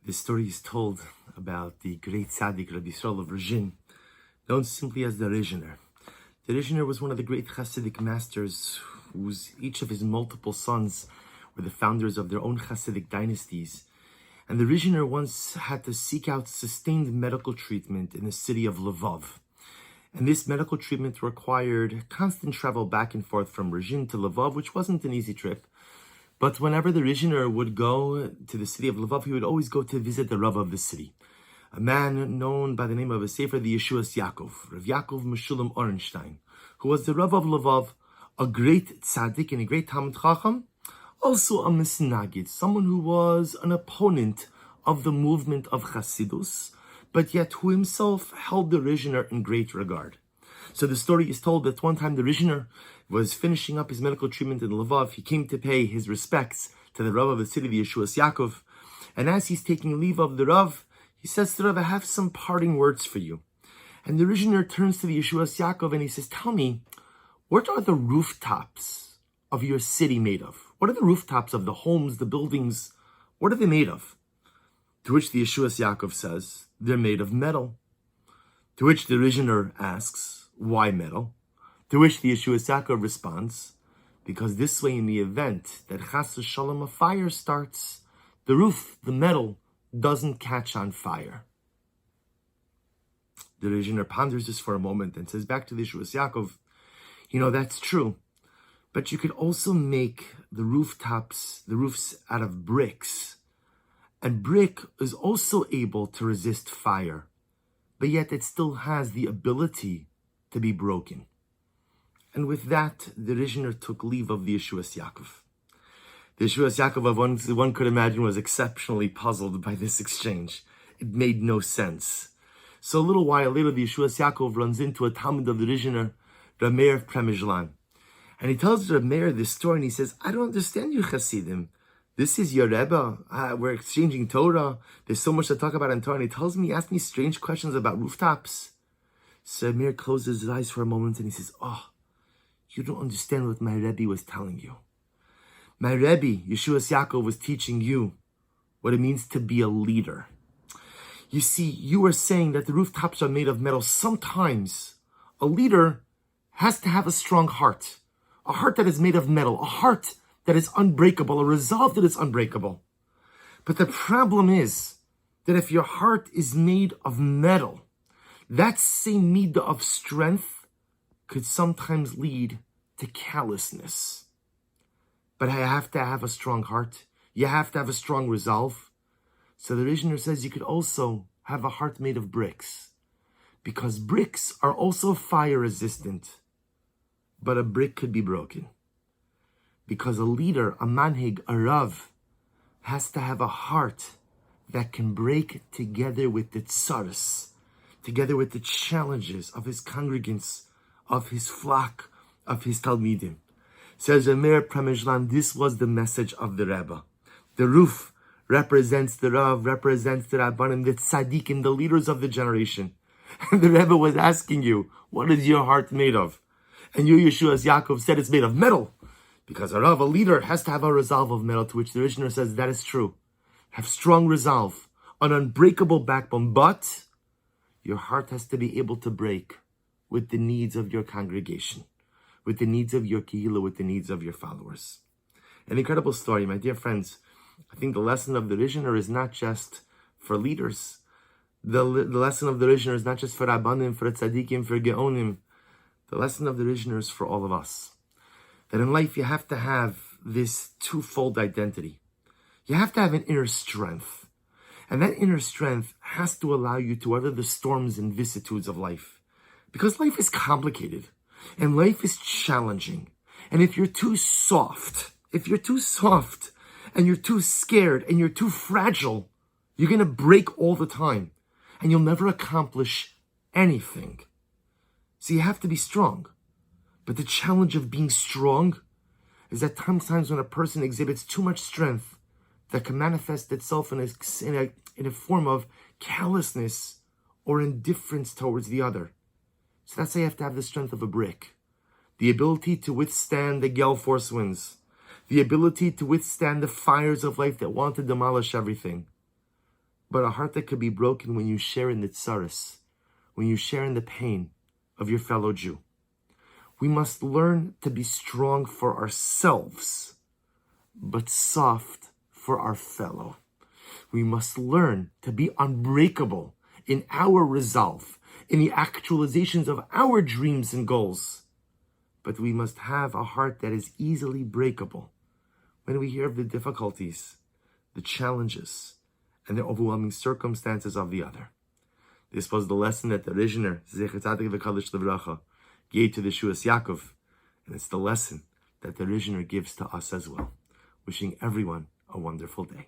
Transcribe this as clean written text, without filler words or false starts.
This story is told about the great tzaddik Rabbi Yisrael of Rizhin, known simply as the Rizhiner. The Rizhiner was one of the great Hasidic masters each of his multiple sons were the founders of their own Hasidic dynasties. And the Rizhiner once had to seek out sustained medical treatment in the city of Lvov. And this medical treatment required constant travel back and forth from Rizhin to Lvov, which wasn't an easy trip. But whenever the Rizhiner would go to the city of Lvov, he would always go to visit the Rav of the city, a man known by the name of a sefer, the Yeshuas Yaakov, Rav Yaakov Meshulam Orenstein, who was the Rav of Lvov, a great tzaddik and a great Talmid Chacham, also a misnagid, someone who was an opponent of the movement of Chasidus, but yet who himself held the Rizhiner in great regard. So the story is told that one time the Rizhiner was finishing up his medical treatment in Lvov. He came to pay his respects to the Rav of the city, the Yeshuas Yaakov. And as he's taking leave of the Rav, he says to the Rav, I have some parting words for you. And the Rizhiner turns to the Yeshuas Yaakov and he says, tell me, what are the rooftops of your city made of? What are the rooftops of the homes, the buildings? What are they made of? To which the Yeshuas Yaakov says, they're made of metal. To which the Rizhiner asks, why metal? To which the Yeshuas Yaakov responds, because this way in the event that Chas v'Shalom a fire starts, the roof, the metal, doesn't catch on fire. The Rizhiner ponders this for a moment and says back to the Yeshuas Yaakov, that's true, but you could also make the roofs out of bricks. And brick is also able to resist fire, but yet it still has the ability to be broken. And with that, the Rizhiner took leave of the Yeshuas Yaakov. The Yeshuas Yaakov, one could imagine, was exceptionally puzzled by this exchange. It made no sense. So a little while later, the Yeshuas Yaakov runs into a Talmud of the Rizhiner, Rav Meir of Premizhlan. And he tells Rav Meir this story, and he says, I don't understand you Hasidim. This is your Rebbe. We're exchanging Torah. There's so much to talk about in Torah. And he asks me strange questions about rooftops. So Rav Meir closes his eyes for a moment, and he says, you don't understand what my Rebbe was telling you. My Rebbe, Yeshuas Yaakov, was teaching you what it means to be a leader. You see, you were saying that the rooftops are made of metal. Sometimes a leader has to have a strong heart, a heart that is made of metal, a heart that is unbreakable, a resolve that is unbreakable. But the problem is that if your heart is made of metal, that same midah of strength could sometimes lead to callousness. But I have to have a strong heart. You have to have a strong resolve. So the Rizhiner says you could also have a heart made of bricks, because bricks are also fire resistant, but a brick could be broken. Because a leader, a manhig, a rav, has to have a heart that can break together with the tsaras, together with the challenges of his congregants, of his flock, of his talmidim. Says Rav Meir Premizhlan, this was the message of the Rebbe. The roof represents the Rav, represents the Rabbanim, the tzaddikim, the leaders of the generation. And the Rebbe was asking you, what is your heart made of? And you, Yeshuas Yaakov, said it's made of metal. Because a Rav, a leader, has to have a resolve of metal, to which the Rizhiner says that is true. Have strong resolve, an unbreakable backbone, but your heart has to be able to break with the needs of your congregation, with the needs of your kehillah, with the needs of your followers. An incredible story, my dear friends. I think the lesson of the Rizhiner is not just for leaders. The lesson of the Rizhiner is not just for Rabbanim, for Tzadikim, for Geonim. The lesson of the Rizhiner is for all of us. That in life you have to have this twofold identity. You have to have an inner strength. And that inner strength has to allow you to weather the storms and vicissitudes of life. Because life is complicated. And life is challenging. And if you're too soft, and you're too scared, and you're too fragile, you're going to break all the time. And you'll never accomplish anything. So you have to be strong. But the challenge of being strong is that sometimes when a person exhibits too much strength, that can manifest itself in a form of callousness or indifference towards the other. So that's why you have to have the strength of a brick. The ability to withstand the gale force winds. The ability to withstand the fires of life that want to demolish everything. but a heart that could be broken when you share in the tsaris, when you share in the pain of your fellow Jew. We must learn to be strong for ourselves, but soft for our fellow. We must learn to be unbreakable in our resolve, in the actualizations of our dreams and goals. But we must have a heart that is easily breakable when we hear of the difficulties, the challenges, and the overwhelming circumstances of the other. This was the lesson that the Rizhiner, Zecher Tzadik V'Kadosh Livracha, gave to the Shuas Yaakov, and it's the lesson that the Rizhiner gives to us as well. Wishing everyone a wonderful day.